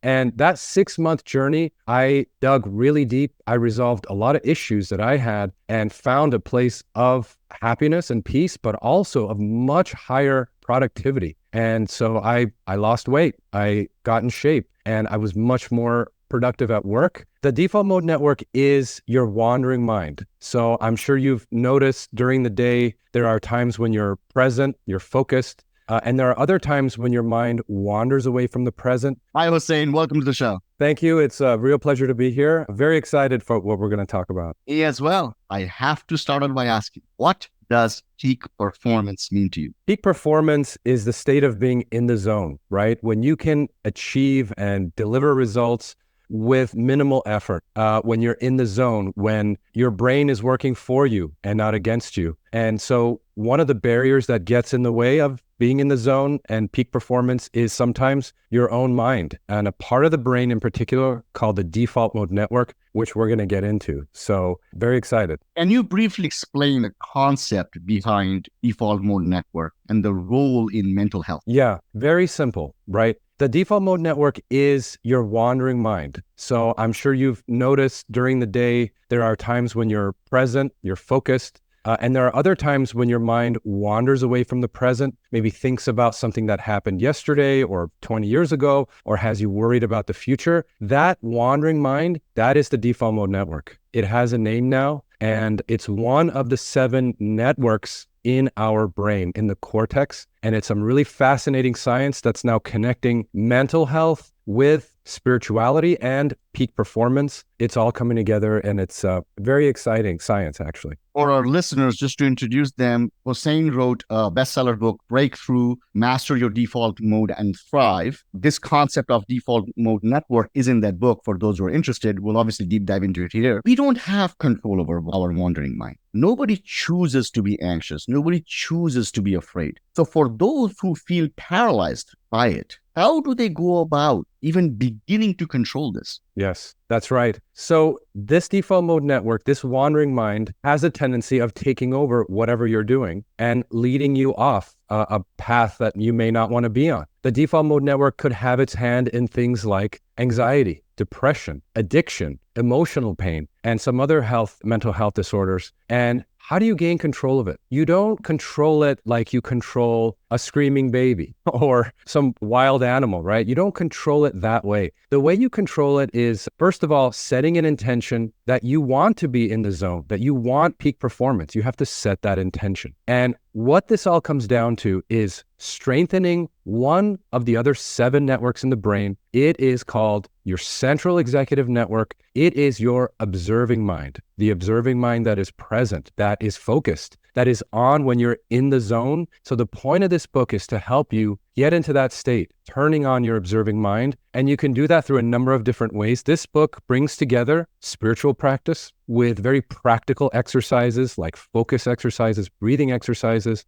And that 6-month journey, I dug really deep. I resolved a lot of issues that I had and found a place of happiness and peace, but also of much higher productivity. And so I lost weight, I got in shape, and I was much more productive at work. The default mode network is your wandering mind. So I'm sure you've noticed during the day, there are times when you're present, you're focused, and there are other times when your mind wanders away from the present. Hi, Hosein. Welcome to the show. Thank you. It's a real pleasure to be here. Very excited for what we're going to talk about. Me as well. I have to start out by asking, what does peak performance mean to you? Peak performance is the state of being in the zone, right? When you can achieve and deliver results with minimal effort, when you're in the zone, when your brain is working for you and not against you. And so one of the barriers that gets in the way of being in the zone and peak performance is sometimes your own mind, and a part of the brain in particular called the default mode network, which we're going to get into. So very excited. Can you briefly explain the concept behind default mode network and the role in mental health? Yeah, very simple, right? The default mode network is your wandering mind. So I'm sure you've noticed during the day, there are times when you're present, you're focused, and there are other times when your mind wanders away from the present, maybe thinks about something that happened yesterday or 20 years ago, or has you worried about the future. That wandering mind, that is the default mode network. It has a name now, and it's one of the 7 networks in our brain, in the cortex. And it's some really fascinating science that's now connecting mental health with spirituality and peak performance. It's all coming together, and it's very exciting science, actually. For our listeners, just to introduce them, Hosein wrote a bestseller book, Breakthrough, Master Your Default Mode and Thrive. This concept of default mode network is in that book. For those who are interested, we'll obviously deep dive into it here. We don't have control over our wandering mind. Nobody chooses to be anxious. Nobody chooses to be afraid. So for those who feel paralyzed by it, how do they go about even beginning to control this? Yes, that's right. So this default mode network, this wandering mind, has a tendency of taking over whatever you're doing and leading you off a path that you may not want to be on. The default mode network could have its hand in things like anxiety, depression, addiction, emotional pain, and some other mental health disorders. And how do you gain control of it? You don't control it like you control a screaming baby or some wild animal, right? You don't control it that way. The way you control it is, first of all, setting an intention that you want to be in the zone, that you want peak performance. You have to set that intention. And what this all comes down to is strengthening one of the other 7 networks in the brain. It is called your central executive network. It is your observing mind, the observing mind that is present, that is focused, that is on when you're in the zone. So the point of this book is to help you get into that state, turning on your observing mind. And you can do that through a number of different ways. This book brings together spiritual practice with very practical exercises like focus exercises, breathing exercises,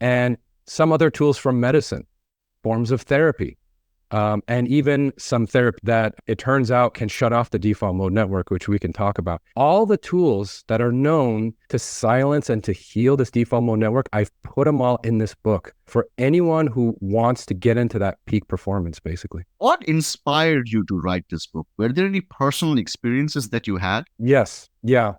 and some other tools from medicine, forms of therapy, and even some therapy that it turns out can shut off the default mode network, which we can talk about. All the tools that are known to silence and to heal this default mode network, I've put them all in this book for anyone who wants to get into that peak performance, basically. What inspired you to write this book? Were there any personal experiences that you had? Yes. Yeah.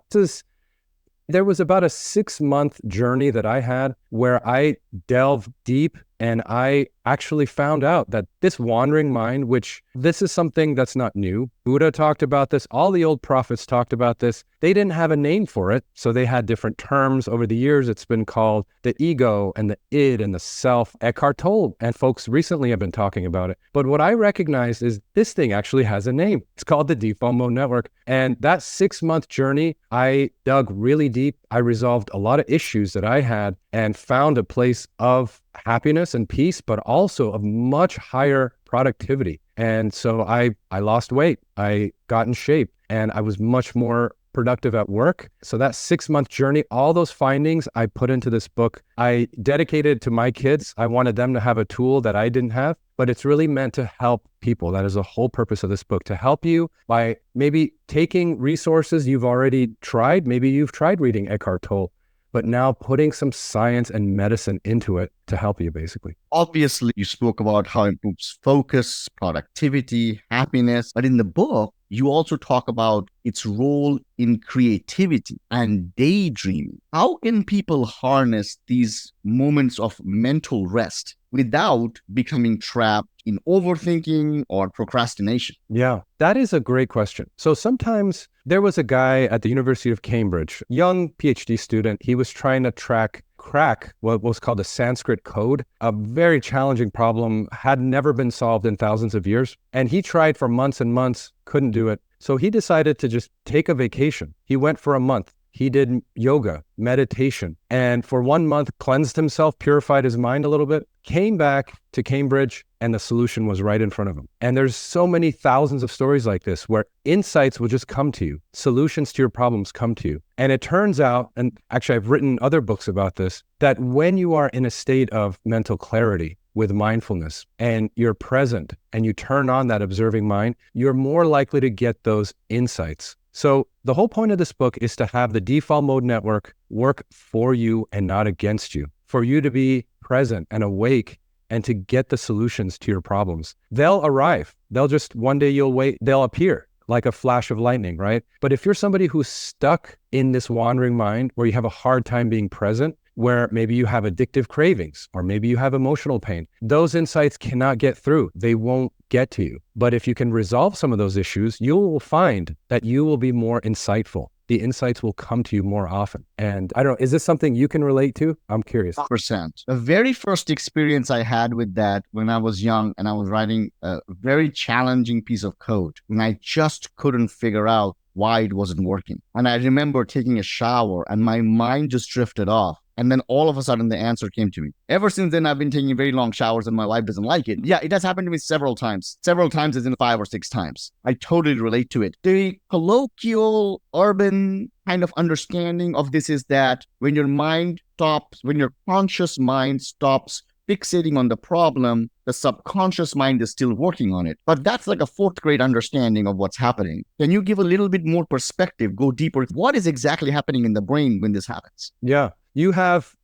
There was about a 6-month journey that I had where I delved deep, and I actually found out that this wandering mind, which this is something that's not new. Buddha talked about this. All the old prophets talked about this. They didn't have a name for it. So they had different terms. Over the years, it's been called the ego and the id and the self. Eckhart Tolle and folks recently have been talking about it. But what I recognized is this thing actually has a name. It's called the default mode network. And that 6-month journey, I dug really deep. I resolved a lot of issues that I had and found a place of happiness and peace, but also of much higher productivity. And so I lost weight, I got in shape, and I was much more productive at work. So that 6-month journey, all those findings I put into this book. I dedicated to my kids. I wanted them to have a tool that I didn't have, but it's really meant to help people. That is the whole purpose of this book, to help you by maybe taking resources you've already tried. Maybe you've tried reading Eckhart Tolle, but now putting some science and medicine into it to help you, basically. Obviously, you spoke about how it improves focus, productivity, happiness, but in the book, you also talk about its role in creativity and daydreaming. How can people harness these moments of mental rest without becoming trapped in overthinking or procrastination? Yeah, that is a great question. So sometimes there was a guy at the University of Cambridge, young PhD student. He was trying to crack what was called a Sanskrit code, a very challenging problem, had never been solved in thousands of years. And he tried for months and months, couldn't do it. So he decided to just take a vacation. He went for a month. He did yoga, meditation, and for 1 month cleansed himself, purified his mind a little bit, came back to Cambridge, and the solution was right in front of him. And there's so many thousands of stories like this where insights will just come to you. Solutions to your problems come to you. And it turns out, and actually I've written other books about this, that when you are in a state of mental clarity with mindfulness and you're present and you turn on that observing mind, you're more likely to get those insights. So the whole point of this book is to have the default mode network work for you and not against you, for you to be present and awake and to get the solutions to your problems. They'll arrive. They'll just, one day you'll wait, they'll appear like a flash of lightning, right? But if you're somebody who's stuck in this wandering mind where you have a hard time being present, where maybe you have addictive cravings, or maybe you have emotional pain, those insights cannot get through. They won't get to you. But if you can resolve some of those issues, you will find that you will be more insightful. The insights will come to you more often. And I don't know, is this something you can relate to? I'm curious. 100%. The very first experience I had with that when I was young and I was writing a very challenging piece of code, and I just couldn't figure out why it wasn't working. And I remember taking a shower and my mind just drifted off. And then all of a sudden the answer came to me. Ever since then, I've been taking very long showers and my wife doesn't like it. Yeah, it has happened to me several times as in 5 or 6 times. I totally relate to it. The colloquial urban kind of understanding of this is that when your conscious mind stops fixating on the problem, the subconscious mind is still working on it. But that's like a 4th grade understanding of what's happening. Can you give a little bit more perspective, go deeper? What is exactly happening in the brain when this happens? Yeah.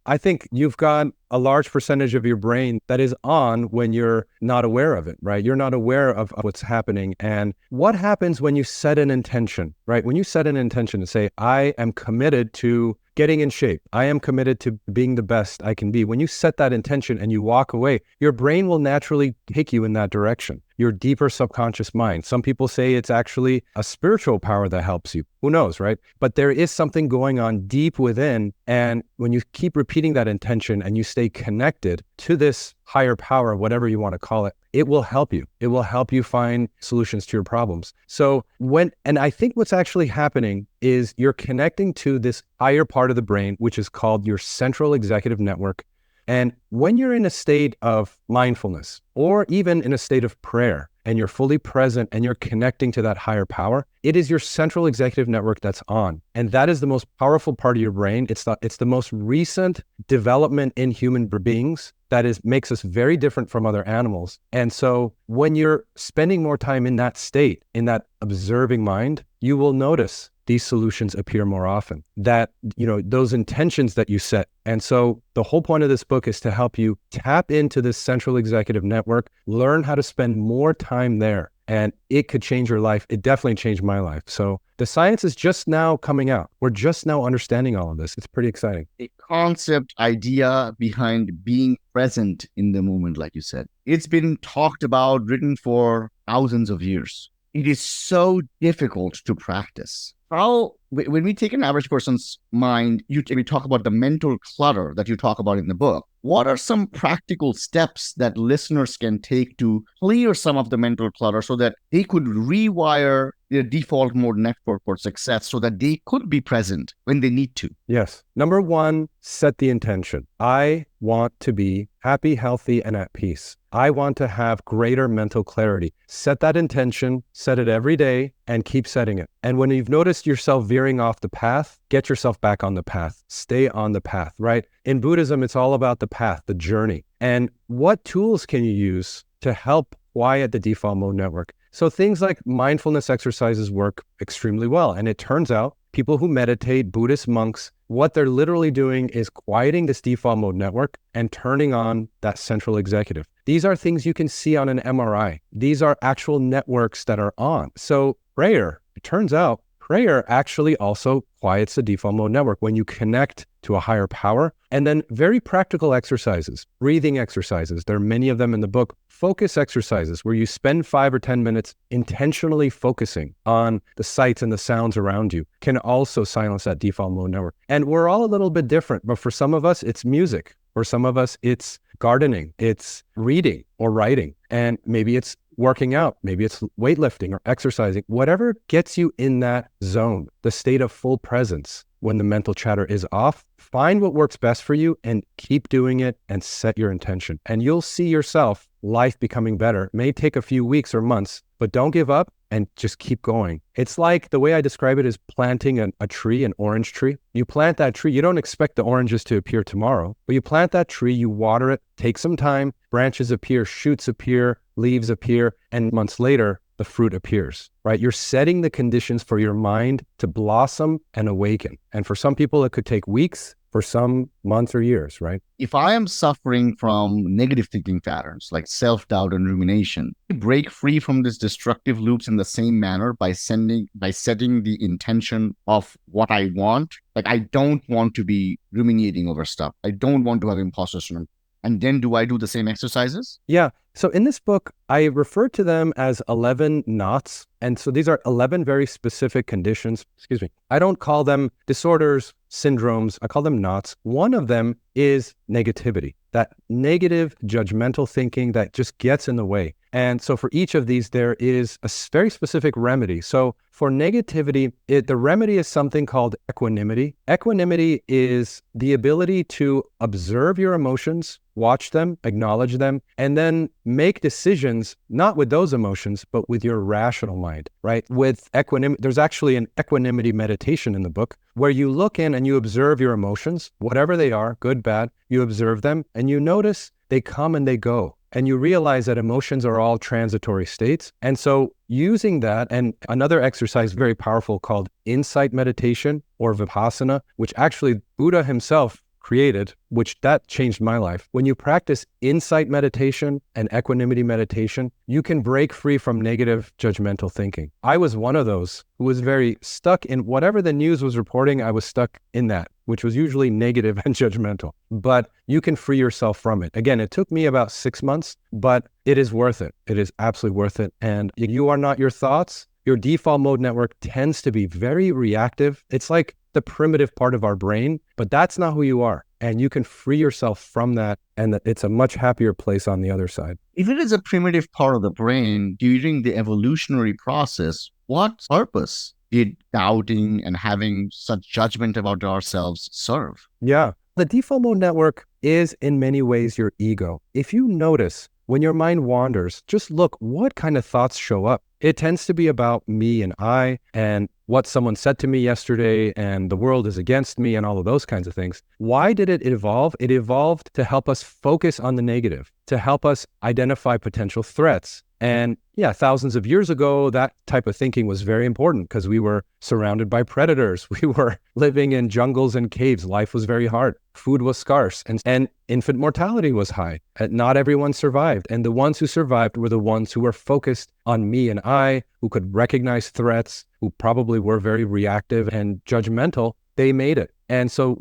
I think you've got a large percentage of your brain that is on when you're not aware of it, right? You're not aware of what's happening. And what happens when you set an intention, right? When you set an intention to say, I am committed to getting in shape. I am committed to being the best I can be. When you set that intention and you walk away, your brain will naturally take you in that direction. Your deeper subconscious mind. Some people say it's actually a spiritual power that helps you. Who knows, right? But there is something going on deep within. And when you keep repeating that intention and you stay connected to this higher power, whatever you want to call it, it will help you. It will help you find solutions to your problems. And I think what's actually happening is you're connecting to this higher part of the brain, which is called your central executive network. And when you're in a state of mindfulness, or even in a state of prayer, and you're fully present and you're connecting to that higher power, it is your central executive network that's on. And that is the most powerful part of your brain. It's the most recent development in human beings that makes us very different from other animals. And so when you're spending more time in that state, in that observing mind, you will notice these solutions appear more often, that, those intentions that you set. And so the whole point of this book is to help you tap into this central executive network, learn how to spend more time there, and it could change your life. It definitely changed my life. So the science is just now coming out. We're just now understanding all of this. It's pretty exciting. A concept idea behind being present in the moment, like you said. It's been talked about, written for thousands of years. It is so difficult to practice. When we take an average person's mind, we talk about the mental clutter that you talk about in the book. What are some practical steps that listeners can take to clear some of the mental clutter so that they could rewire their default mode network for success so that they could be present when they need to? Yes. Number 1, set the intention. I want to be happy, healthy, and at peace. I want to have greater mental clarity. Set that intention, set it every day, and keep setting it. And when you've noticed yourself veering off the path, get yourself back on the path. Stay on the path, right? In Buddhism, it's all about the path, the journey. And what tools can you use to help quiet the default mode network? So things like mindfulness exercises work extremely well. And it turns out people who meditate, Buddhist monks, what they're literally doing is quieting this default mode network and turning on that central executive. These are things you can see on an MRI. These are actual networks that are on. So prayer, it turns out, prayer actually also quiets the default mode network when you connect to a higher power. And then very practical exercises, breathing exercises. There are many of them in the book. Focus exercises where you spend 5 or 10 minutes intentionally focusing on the sights and the sounds around you can also silence that default mode network. And we're all a little bit different, but for some of us, it's music. For some of us, it's gardening, it's reading or writing, and maybe it's working out, maybe it's weightlifting or exercising, whatever gets you in that zone, the state of full presence when the mental chatter is off. Find what works best for you and keep doing it and set your intention. And you'll see yourself, life becoming better. It may take a few weeks or months, but don't give up and just keep going. It's like the way I describe it is planting a tree, an orange tree. You plant that tree, you don't expect the oranges to appear tomorrow, but you plant that tree, you water it, take some time, branches appear, shoots appear, leaves appear, and months later, the fruit appears, right? You're setting the conditions for your mind to blossom and awaken. And for some people, it could take weeks, for some months or years, right? If I am suffering from negative thinking patterns like self-doubt and rumination, I break free from these destructive loops in the same manner by setting the intention of what I want. Like, I don't want to be ruminating over stuff. I don't want to have imposter syndrome. And then do I do the same exercises? Yeah. So in this book, I refer to them as 11 knots. And so these are 11 very specific conditions. Excuse me. I don't call them disorders, syndromes. I call them knots. One of them is negativity, that negative judgmental thinking that just gets in the way. And so for each of these, there is a very specific remedy. So for negativity, the remedy is something called equanimity. Equanimity is the ability to observe your emotions, watch them, acknowledge them, and then make decisions, not with those emotions, but with your rational mind, right? With equanimity, there's actually an equanimity meditation in the book where you look in and you observe your emotions, whatever they are, good, bad, you observe them and you notice they come and they go. And you realize that emotions are all transitory states. And so using that, and another exercise very powerful called insight meditation or vipassana, which actually Buddha himself created, which that changed my life. When you practice insight meditation and equanimity meditation, you can break free from negative judgmental thinking. I was one of those who was very stuck in whatever the news was reporting. I was stuck in that, which was usually negative and judgmental, but you can free yourself from it. Again, it took me about 6 months, but it is worth it. It is absolutely worth it. And you are not your thoughts. Your default mode network tends to be very reactive. It's like the primitive part of our brain, but that's not who you are. And you can free yourself from that, and that it's a much happier place on the other side. If it is a primitive part of the brain during the evolutionary process, what purpose did doubting and having such judgment about ourselves serve? Yeah. The default mode network is in many ways your ego. If you notice when your mind wanders, just look what kind of thoughts show up. It tends to be about me and I and what someone said to me yesterday and the world is against me and all of those kinds of things. Why did it evolve? It evolved to help us focus on the negative, to help us identify potential threats. And yeah, thousands of years ago, that type of thinking was very important because we were surrounded by predators. We were living in jungles and caves. Life was very hard. Food was scarce and infant mortality was high. Not everyone survived. And the ones who survived were the ones who were focused on me and I, who could recognize threats, who probably were very reactive and judgmental. They made it. And so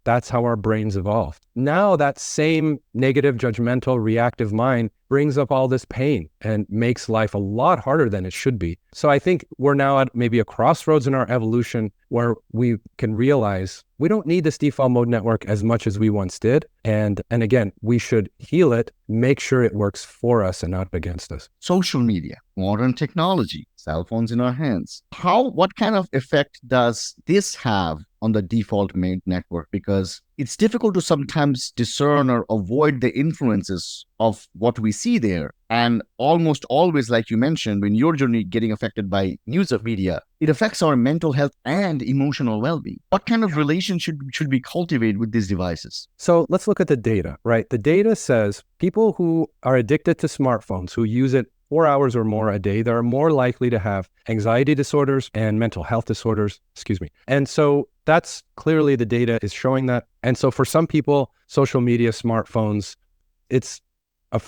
that's how our brains evolved. Now that same negative, judgmental, reactive mind brings up all this pain and makes life a lot harder than it should be. So I think we're now at maybe a crossroads in our evolution where we can realize we don't need this default mode network as much as we once did. And again, we should heal it, make sure it works for us and not against us. Social media, modern technology, cell phones in our hands. What kind of effect does this have on the default mode network? Because it's difficult to sometimes discern or avoid the influences of what we see there. And almost always, like you mentioned, when your journey getting affected by news of media, it affects our mental health and emotional well-being. What kind of relationship should we cultivate with these devices? So let's look at the data, right? The data says people who are addicted to smartphones, who use it 4 hours or more a day, they're more likely to have anxiety disorders and mental health disorders, And so that's clearly the data is showing that. And so for some people, social media, smartphones, it's a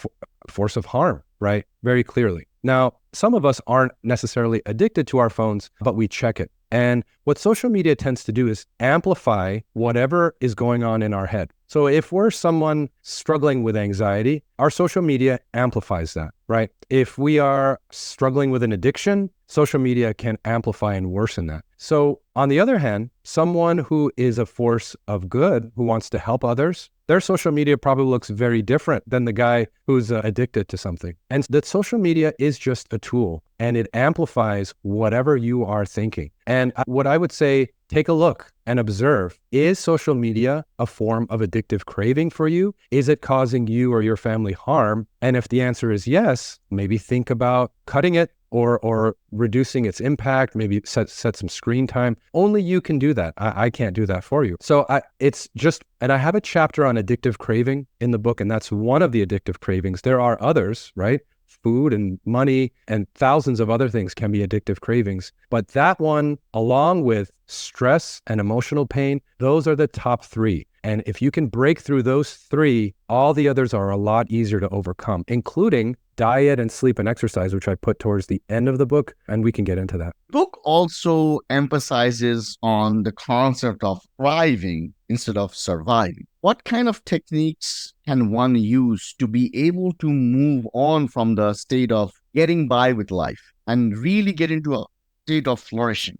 force of harm, right? Very clearly. Now, some of us aren't necessarily addicted to our phones, but we check it. And what social media tends to do is amplify whatever is going on in our head. So if we're someone struggling with anxiety, our social media amplifies that, right? If we are struggling with an addiction, social media can amplify and worsen that. So on the other hand, someone who is a force of good, who wants to help others, their social media probably looks very different than the guy who's addicted to something. And that social media is just a tool, and it amplifies whatever you are thinking. And what I would say, take a look and observe, is social media a form of addictive craving for you? Is it causing you or your family harm? And if the answer is yes, maybe think about cutting it or reducing its impact, maybe set some screen time. Only you can do that. I can't do that for you. So and I have a chapter on addictive craving in the book, and that's one of the addictive cravings. There are others, right? Food and money and thousands of other things can be addictive cravings. But that one, along with stress and emotional pain, those are the top three. And if you can break through those three, all the others are a lot easier to overcome, including diet and sleep and exercise, which I put towards the end of the book, and we can get into that. The book also emphasizes on the concept of thriving instead of surviving. What kind of techniques can one use to be able to move on from the state of getting by with life and really get into a state of flourishing?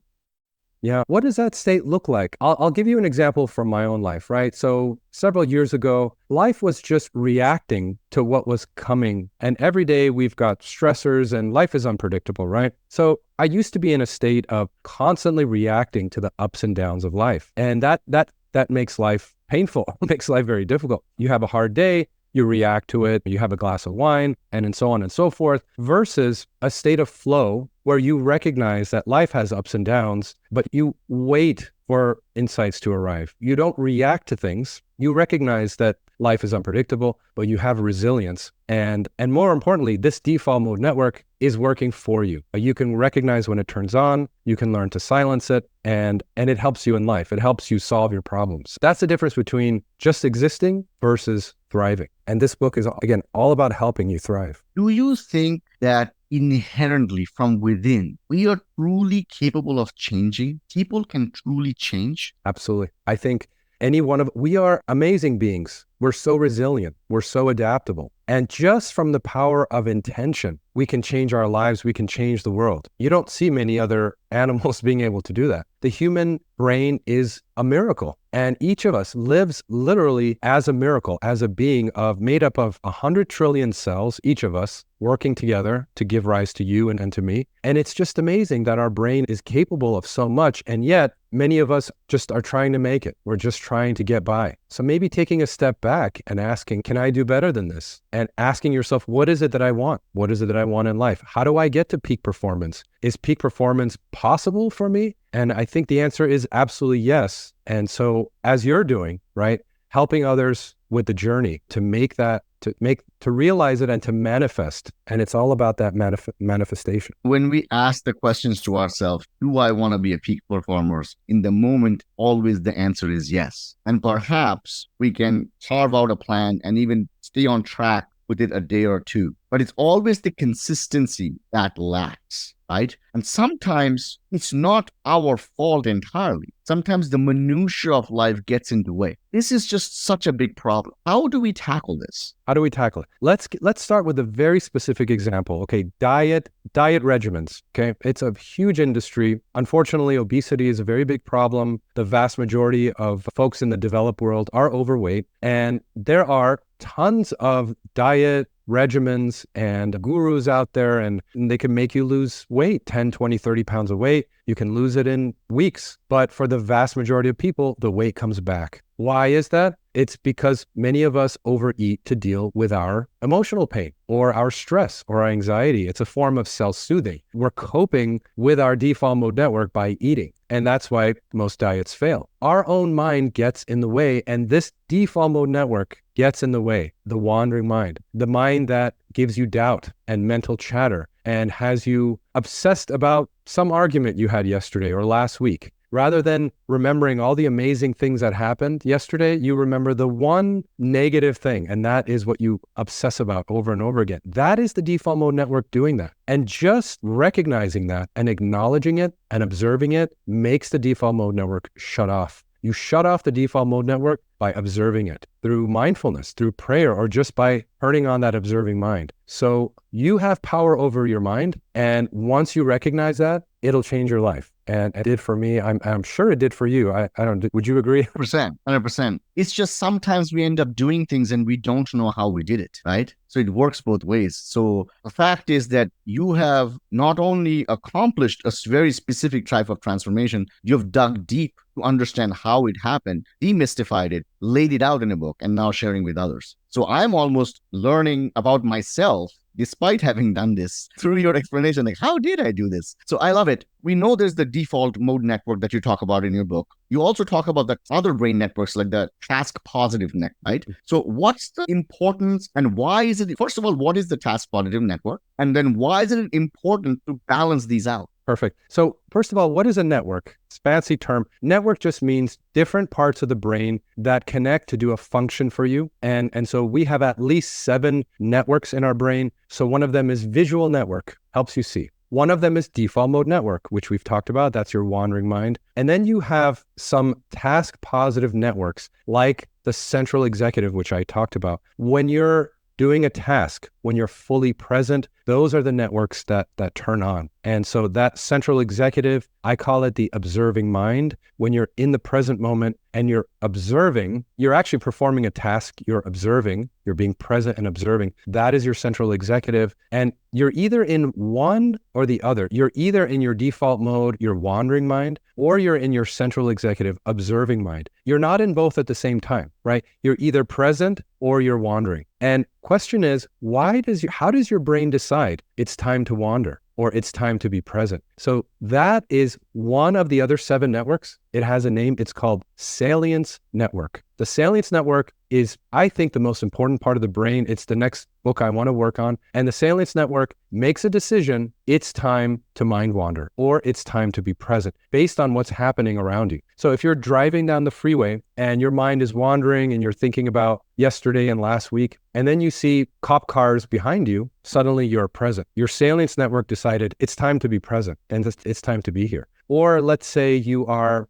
Yeah. What does that state look like? I'll give you an example from my own life, right? So several years ago, life was just reacting to what was coming. And every day we've got stressors and life is unpredictable, right? So I used to be in a state of constantly reacting to the ups and downs of life. And that makes life painful, makes life very difficult. You have a hard day, you react to it, you have a glass of wine, and so on and so forth, versus a state of flow where you recognize that life has ups and downs, but you wait for insights to arrive. You don't react to things. You recognize that life is unpredictable, but you have resilience. And more importantly, this default mode network is working for you. You can recognize when it turns on, you can learn to silence it, and it helps you in life. It helps you solve your problems. That's the difference between just existing versus thriving. And this book is, again, all about helping you thrive. Do you think that inherently from within, we are truly capable of changing? People can truly change? Absolutely. I think we are amazing beings. We're so resilient. We're so adaptable. And just from the power of intention, we can change our lives. We can change the world. You don't see many other animals being able to do that. The human brain is a miracle. And each of us lives literally as a miracle, as a being made up of 100 trillion cells, each of us working together to give rise to you and to me. And it's just amazing that our brain is capable of so much. And yet many of us just are trying to make it. We're just trying to get by. So maybe taking a step back and asking, can I do better than this? And asking yourself, what is it that I want? What is it that I want in life? How do I get to peak performance? Is peak performance possible for me? And I think the answer is absolutely yes. And so as you're doing, right, helping others with the journey to make that, to realize it and to manifest. And it's all about that manifestation. When we ask the questions to ourselves, do I want to be a peak performer? In the moment, always the answer is yes. And perhaps we can carve out a plan and even stay on track with it a day or two. But it's always the consistency that lacks, right? And sometimes it's not our fault entirely. Sometimes the minutiae of life gets in the way. This is just such a big problem. How do we tackle this? How do we tackle it? Let's start with a very specific example. Okay, diet regimens. Okay, it's a huge industry. Unfortunately, obesity is a very big problem. The vast majority of folks in the developed world are overweight, and there are tons of diet regimens and gurus out there, and they can make you lose weight, 10, 20, 30 pounds of weight. You can lose it in weeks. But for the vast majority of people, the weight comes back. Why is that? It's because many of us overeat to deal with our emotional pain or our stress or our anxiety. It's a form of self-soothing. We're coping with our default mode network by eating. And that's why most diets fail. Our own mind gets in the way, and this default mode network gets in the way, the wandering mind, the mind that gives you doubt and mental chatter and has you obsessed about some argument you had yesterday or last week. Rather than remembering all the amazing things that happened yesterday, you remember the one negative thing, and that is what you obsess about over and over again. That is the default mode network doing that. And just recognizing that and acknowledging it and observing it makes the default mode network shut off. You shut off the default mode network by observing it through mindfulness, through prayer, or just by turning on that observing mind. So you have power over your mind. And once you recognize that, it'll change your life. And it did for me. I'm sure it did for you. I don't, would you agree? 100%. It's just sometimes we end up doing things and we don't know how we did it, right? So it works both ways. So the fact is that you have not only accomplished a very specific type of transformation, you've dug deep to understand how it happened, demystified it, laid it out in a book, and now sharing with others. So I'm almost learning about myself despite having done this through your explanation. Like, how did I do this? So I love it. We know there's the default mode network that you talk about in your book. You also talk about the other brain networks like the task positive network, right? So what's the importance and why is it, first of all, what is the task positive network? And then why is it important to balance these out? Perfect. So first of all, what is a network? It's a fancy term. Network just means different parts of the brain that connect to do a function for you. And so we have at least 7 networks in our brain. So one of them is visual network, helps you see. One of them is default mode network, which we've talked about. That's your wandering mind. And then you have some task positive networks like the central executive, which I talked about. When you're doing a task, when you're fully present, those are the networks that turn on. And so that central executive, I call it the observing mind. When you're in the present moment and you're observing, you're actually performing a task, you're observing, you're being present and observing. That is your central executive. And you're either in one or the other. You're either in your default mode, your wandering mind, or you're in your central executive, observing mind. You're not in both at the same time, right? You're either present or you're wandering. And question is, how does your brain decide it's time to wander or it's time to be present? So that is one of the other 7 networks. It has a name. It's called salience network. The salience network is, I think, the most important part of the brain. It's the next book I want to work on. And the salience network makes a decision. It's time to mind wander or it's time to be present based on what's happening around you. So if you're driving down the freeway and your mind is wandering and you're thinking about yesterday and last week, and then you see cop cars behind you, suddenly you're present. Your salience network decided it's time to be present and it's time to be here. Or let's say you are,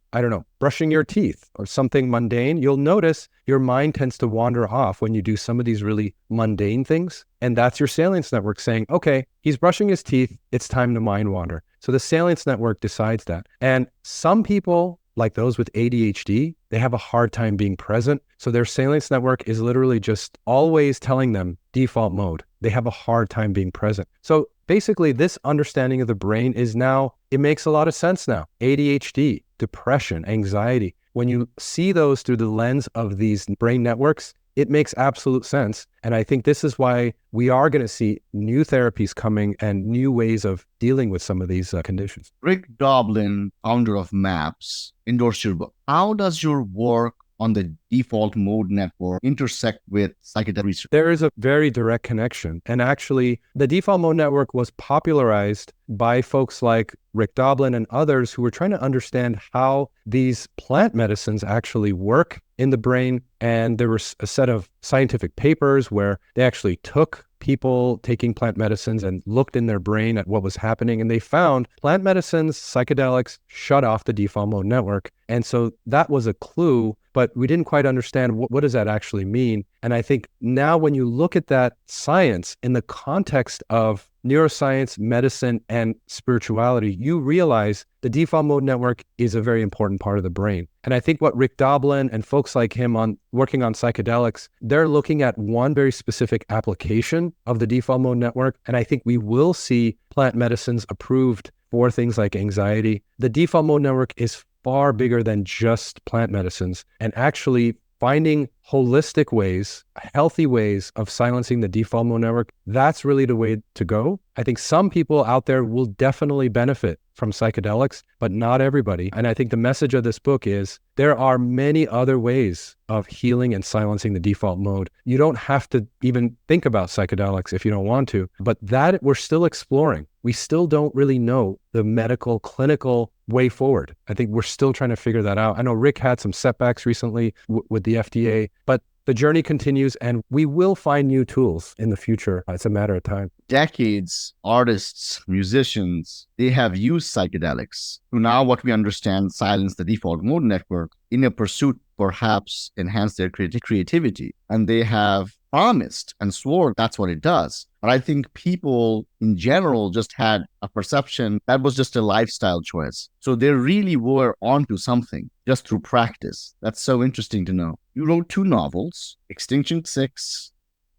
brushing your teeth or something mundane. You'll notice your mind tends to wander off when you do some of these really mundane things. And that's your salience network saying, okay, he's brushing his teeth. It's time to mind wander. So the salience network decides that. And some people, like those with ADHD, they have a hard time being present. So their salience network is literally just always telling them default mode. They have a hard time being present. So basically this understanding of the brain is now, it makes a lot of sense now. ADHD, depression, anxiety. When you see those through the lens of these brain networks, it makes absolute sense. And I think this is why we are going to see new therapies coming and new ways of dealing with some of these conditions. Rick Doblin, founder of MAPS, endorsed your book. How does your work on the default mode network intersect with psychedelic research? There is a very direct connection. And actually, the default mode network was popularized by folks like Rick Doblin and others who were trying to understand how these plant medicines actually work in the brain. And there was a set of scientific papers where they actually took people taking plant medicines and looked in their brain at what was happening. And they found plant medicines, psychedelics, shut off the default mode network. And so that was a clue, but we didn't quite understand what does that actually mean. And I think now when you look at that science in the context of neuroscience, medicine, and spirituality, you realize the default mode network is a very important part of the brain. And I think what Rick Doblin and folks like him on working on psychedelics, they're looking at one very specific application of the default mode network. And I think we will see plant medicines approved for things like anxiety. The default mode network is far bigger than just plant medicines. And actually finding holistic ways, healthy ways of silencing the default mode network, that's really the way to go. I think some people out there will definitely benefit from psychedelics, but not everybody. And I think the message of this book is there are many other ways of healing and silencing the default mode. You don't have to even think about psychedelics if you don't want to, but that we're still exploring. We still don't really know the medical, clinical way forward. I think we're still trying to figure that out. I know Rick had some setbacks recently with the FDA, but the journey continues and we will find new tools in the future. It's a matter of time. Decades, artists, musicians, they have used psychedelics to now what we understand silence the default mode network in a pursuit perhaps enhance their creativity. And they have promised and swore that's what it does. But I think people in general just had a perception that was just a lifestyle choice. So they really were onto something just through practice. That's so interesting to know. You wrote 2 novels, Extinction 6,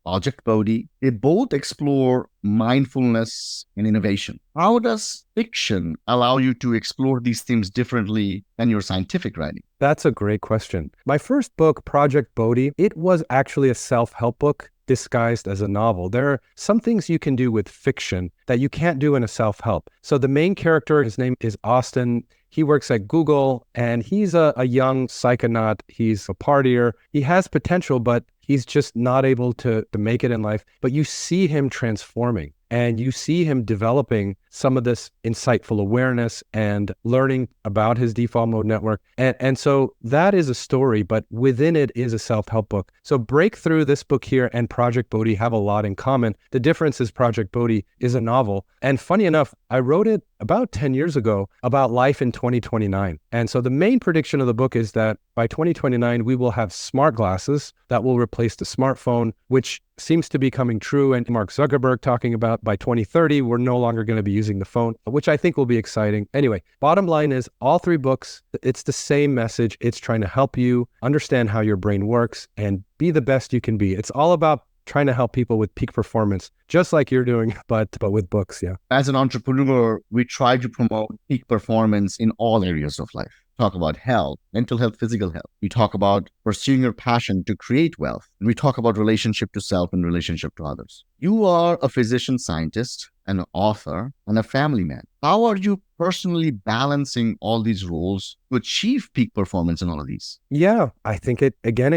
Project Bodhi. They both explore mindfulness and innovation. How does fiction allow you to explore these themes differently than your scientific writing? That's a great question. My first book, Project Bodhi, it was actually a self-help book disguised as a novel. There are some things you can do with fiction that you can't do in a self-help. So the main character, his name is Austin. He works at Google and he's a young psychonaut. He's a partier. He has potential, but he's just not able to make it in life. But you see him transforming and you see him developing some of this insightful awareness and learning about his default mode network. And so that is a story, but within it is a self-help book. So Breakthrough, this book here, and Project Bodhi have a lot in common. The difference is Project Bodhi is a novel. And funny enough, I wrote it about 10 years ago about life in 2029. And so the main prediction of the book is that by 2029, we will have smart glasses that will replace the smartphone, which seems to be coming true. And Mark Zuckerberg talking about by 2030, we're no longer going to be using the phone, which I think will be exciting. Anyway, bottom line is all 3 books, it's the same message. It's trying to help you understand how your brain works and be the best you can be. It's all about trying to help people with peak performance, just like you're doing, but with books, yeah. As an entrepreneur, we try to promote peak performance in all areas of life. Talk about health, mental health, physical health. We talk about pursuing your passion to create wealth. And we talk about relationship to self and relationship to others. You are a physician scientist, an author, and a family man. How are you personally balancing all these roles to achieve peak performance in all of these? Yeah, I think it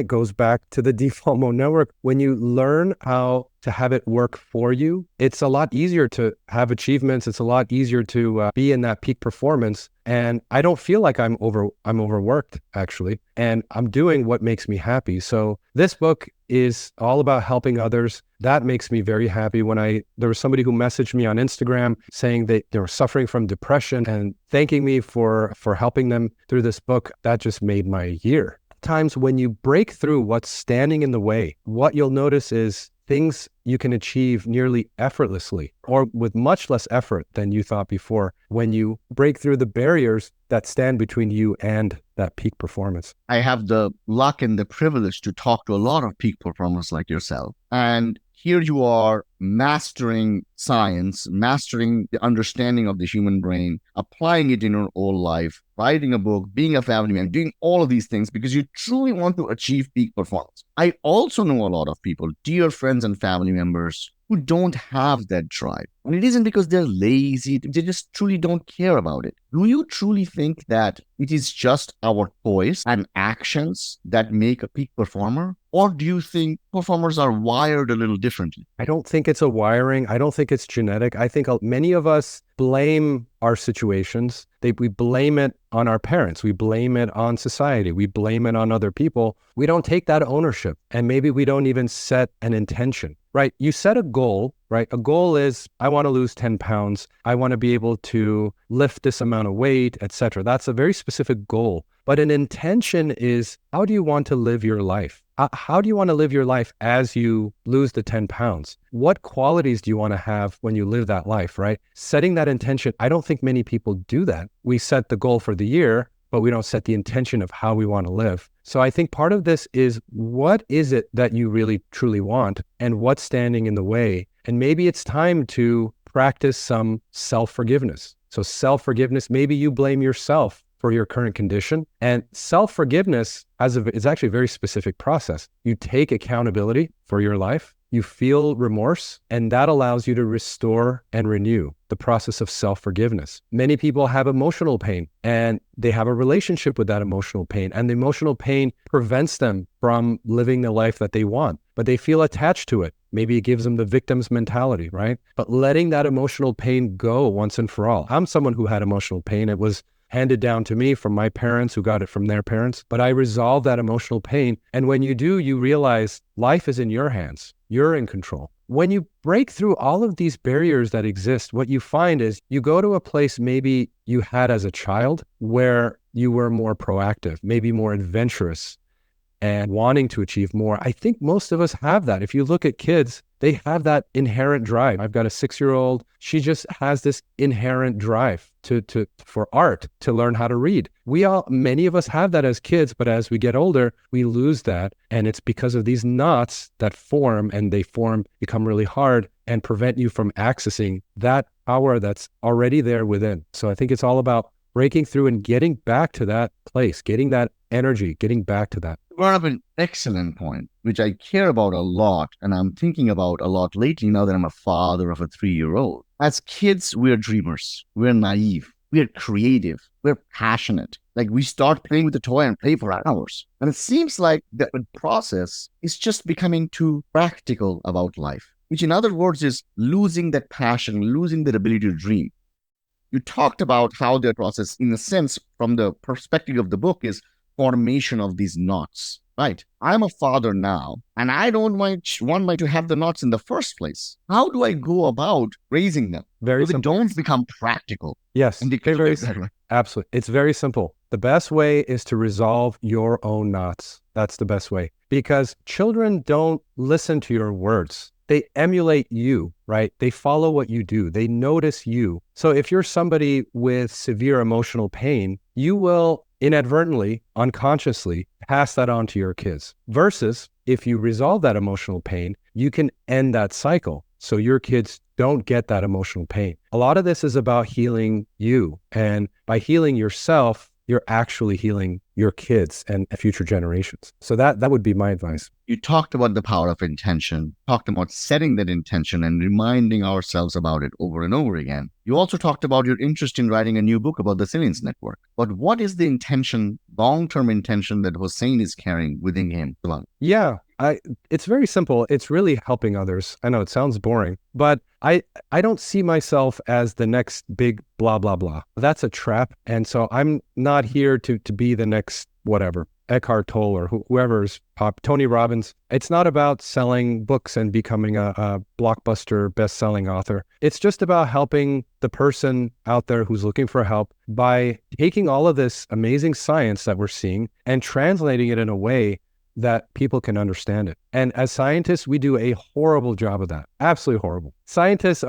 goes back to the default mode network. When you learn how to have it work for you, it's a lot easier to have achievements. It's a lot easier to be in that peak performance. And I don't feel like I'm overworked, actually. And I'm doing what makes me happy. So this book is all about helping others. That makes me very happy. There was somebody who messaged me on Instagram saying that they were suffering from depression and thanking me for helping them through this book. That just made my year. Times when you break through what's standing in the way, what you'll notice is things you can achieve nearly effortlessly or with much less effort than you thought before when you break through the barriers that stand between you and that peak performance. I have the luck and the privilege to talk to a lot of peak performers like yourself. And here you are mastering science, mastering the understanding of the human brain, applying it in your own life, writing a book, being a family man, doing all of these things because you truly want to achieve peak performance. I also know a lot of people, dear friends and family members, who don't have that drive. And it isn't because they're lazy, they just truly don't care about it. Do you truly think that it is just our choice and actions that make a peak performer? Or do you think performers are wired a little differently? I don't think it's a wiring. I don't think it's genetic. I think many of us blame our situations. We blame it on our parents. We blame it on society. We blame it on other people. We don't take that ownership. And maybe we don't even set an intention, right? You set a goal, right? A goal is, I want to lose 10 pounds. I want to be able to lift this amount of weight, etc. That's a very specific goal. But an intention is, how do you want to live your life? How do you want to live your life as you lose the 10 pounds? What qualities do you want to have when you live that life, right? Setting that intention, I don't think many people do that. We set the goal for the year, but we don't set the intention of how we want to live. So I think part of this is, what is it that you really truly want and what's standing in the way? And maybe it's time to practice some self-forgiveness. So self-forgiveness, maybe you blame yourself for your current condition. And self-forgiveness is actually a very specific process. You take accountability for your life, you feel remorse, and that allows you to restore and renew the process of self-forgiveness. Many people have emotional pain and they have a relationship with that emotional pain, and the emotional pain prevents them from living the life that they want, but they feel attached to it. Maybe it gives them the victim's mentality, right? But letting that emotional pain go once and for all. I'm someone who had emotional pain. It was handed down to me from my parents who got it from their parents, but I resolved that emotional pain. And when you do, you realize life is in your hands. You're in control. When you break through all of these barriers that exist, what you find is you go to a place maybe you had as a child where you were more proactive, maybe more adventurous and wanting to achieve more. I think most of us have that. If you look at kids, they have that inherent drive. I've got a 6-year-old. She just has this inherent drive for art, to learn how to read. Many of us have that as kids, but as we get older, we lose that. And it's because of these knots that form, and become really hard and prevent you from accessing that power that's already there within. So I think it's all about breaking through and getting back to that place, getting that energy, getting back to that. You brought up an excellent point, which I care about a lot, and I'm thinking about a lot lately now that I'm a father of a 3-year-old. As kids, we're dreamers, we're naive, we're creative, we're passionate. Like, we start playing with the toy and play for hours. And it seems like the process is just becoming too practical about life, which in other words is losing that passion, losing that ability to dream. You talked about how the process, in a sense, from the perspective of the book, is formation of these knots, right? I'm a father now, and I don't want to have the knots in the first place. How do I go about raising them? Very so simple. They don't become practical. Yes, very absolutely. It's very simple. The best way is to resolve your own knots. That's the best way, because children don't listen to your words. They emulate you, right? They follow what you do. They notice you. So if you're somebody with severe emotional pain, you will inadvertently, unconsciously pass that on to your kids. Versus if you resolve that emotional pain, you can end that cycle so your kids don't get that emotional pain. A lot of this is about healing you. And by healing yourself, you're actually healing your kids and future generations. So that would be my advice. You talked about the power of intention, talked about setting that intention and reminding ourselves about it over and over again. You also talked about your interest in writing a new book about the Salience Network. But what is the intention, long-term intention that Hosein is carrying within him? Yeah, it's very simple. It's really helping others. I know it sounds boring, but I don't see myself as the next big blah, blah, blah. That's a trap. And so I'm not here to be the next whatever, Eckhart Tolle or whoever's Tony Robbins. It's not about selling books and becoming a blockbuster best-selling author. It's just about helping the person out there who's looking for help by taking all of this amazing science that we're seeing and translating it in a way that people can understand it. And as scientists, we do a horrible job of that. Absolutely horrible. Scientists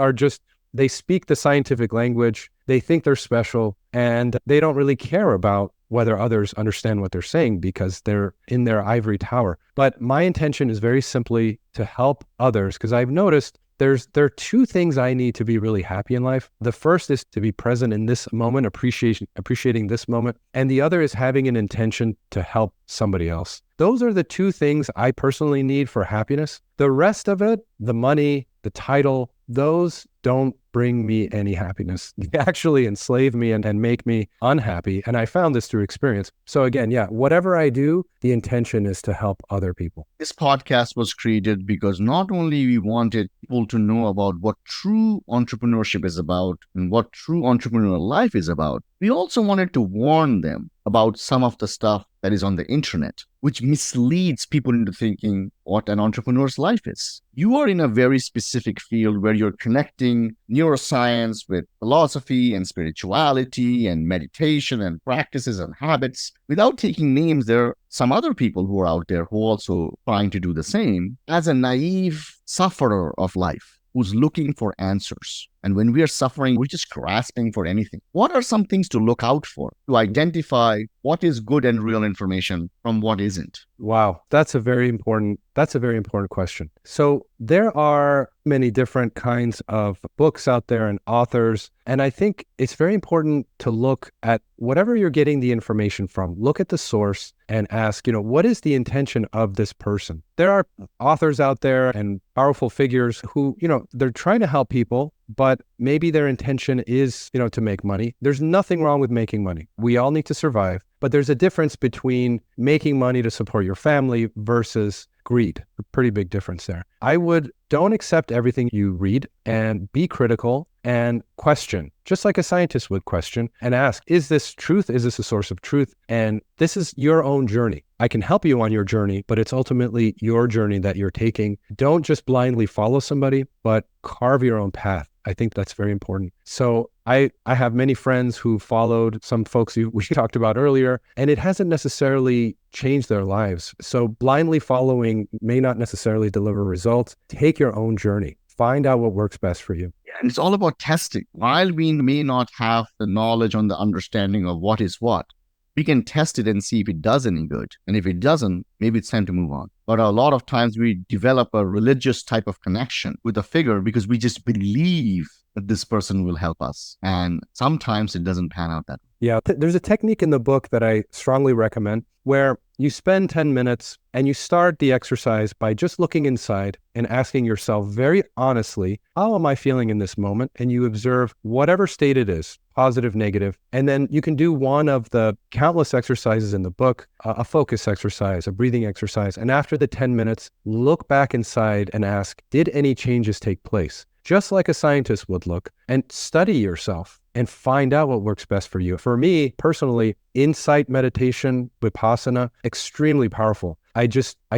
they speak the scientific language, they think they're special, and they don't really care about whether others understand what they're saying because they're in their ivory tower. But my intention is very simply to help others, because I've noticed there are two things I need to be really happy in life. The first is to be present in this moment, appreciating this moment. And the other is having an intention to help somebody else. Those are the two things I personally need for happiness. The rest of it, the money, the title, those don't bring me any happiness. They actually enslave me and make me unhappy. And I found this through experience. So again, yeah, whatever I do, the intention is to help other people. This podcast was created because not only we wanted people to know about what true entrepreneurship is about and what true entrepreneurial life is about, we also wanted to warn them about some of the stuff that is on the internet, which misleads people into thinking what an entrepreneur's life is. You are in a very specific field where you're connecting neuroscience with philosophy and spirituality and meditation and practices and habits. Without taking names, there are some other people who are out there who are also trying to do the same as a naive sufferer of life who's looking for answers. And when we are suffering, we're just grasping for anything. What are some things to look out for to identify what is good and real information from what isn't? Wow, that's a very important question. So there are many different kinds of books out there and authors, and I think it's very important to look at whatever you're getting the information from. Look at the source and ask, what is the intention of this person? There are authors out there and powerful figures who, they're trying to help people, but maybe their intention is, to make money. There's nothing wrong with making money. We all need to survive, but there's a difference between making money to support your family versus greed. A pretty big difference there. Don't accept everything you read, and be critical and question, just like a scientist would question and ask, is this truth? Is this a source of truth? And this is your own journey. I can help you on your journey, but it's ultimately your journey that you're taking. Don't just blindly follow somebody, but carve your own path. I think that's very important. So I have many friends who followed some folks we talked about earlier, and it hasn't necessarily changed their lives. So blindly following may not necessarily deliver results. Take your own journey. Find out what works best for you. And it's all about testing. While we may not have the knowledge on the understanding of what is what, we can test it and see if it does any good. And if it doesn't, maybe it's time to move on. But a lot of times we develop a religious type of connection with a figure because we just believe that this person will help us. And sometimes it doesn't pan out that way. Yeah, there's a technique in the book that I strongly recommend where you spend 10 minutes and you start the exercise by just looking inside and asking yourself very honestly, how am I feeling in this moment? And you observe whatever state it is, positive, negative. And then you can do one of the countless exercises in the book, a focus exercise, a breathing exercise. And after the 10 minutes, look back inside and ask, did any changes take place? Just like a scientist would look, and study yourself and find out what works best for you. For me, personally, insight meditation, vipassana, extremely powerful. I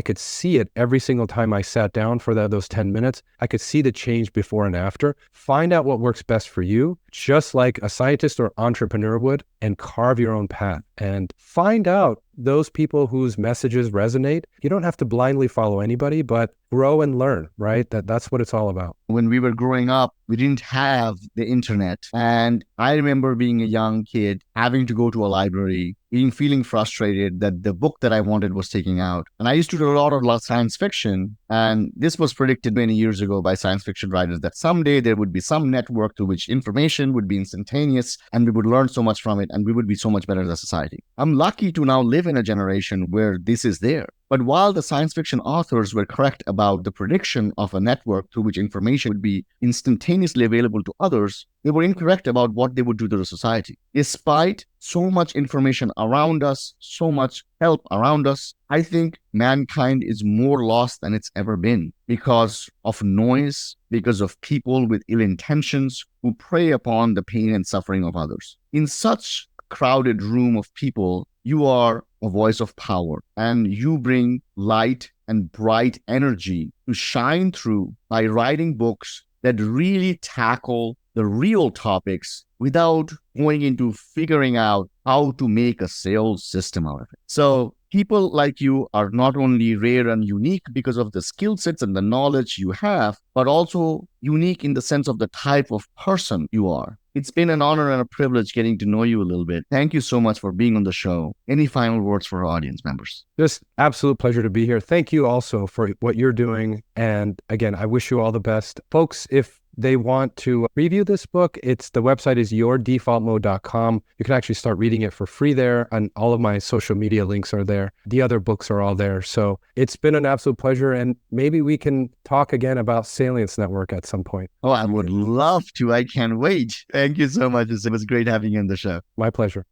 could see it every single time I sat down for those 10 minutes. I could see the change before and after. Find out what works best for you, just like a scientist or entrepreneur would, and carve your own path. And find out those people whose messages resonate. You don't have to blindly follow anybody, but grow and learn, right? That's what it's all about. When we were growing up, we didn't have the internet. And I remember being a young kid, having to go to a library, feeling frustrated that the book that I wanted was taking out. And I used to do a lot of science fiction. And this was predicted many years ago by science fiction writers that someday there would be some network to which information would be instantaneous and we would learn so much from it and we would be so much better as a society. I'm lucky to now live in a generation where this is there. But while the science fiction authors were correct about the prediction of a network through which information would be instantaneously available to others, they were incorrect about what they would do to the society. Despite so much information around us, so much help around us, I think mankind is more lost than it's ever been because of noise, because of people with ill intentions who prey upon the pain and suffering of others. In such a crowded room of people, you are a voice of power and you bring light and bright energy to shine through by writing books that really tackle the real topics without going into figuring out how to make a sales system out of it. So people like you are not only rare and unique because of the skill sets and the knowledge you have, but also unique in the sense of the type of person you are. It's been an honor and a privilege getting to know you a little bit. Thank you so much for being on the show. Any final words for our audience members? Just absolute pleasure to be here. Thank you also for what you're doing. And again, I wish you all the best. Folks, if they want to review this book, the website is yourdefaultmode.com. You can actually start reading it for free there, and all of my social media links are there. The other books are all there. So it's been an absolute pleasure, and maybe we can talk again about Salience Network at some point. Oh, I would love to. I can't wait. Thank you so much. It was great having you on the show. My pleasure.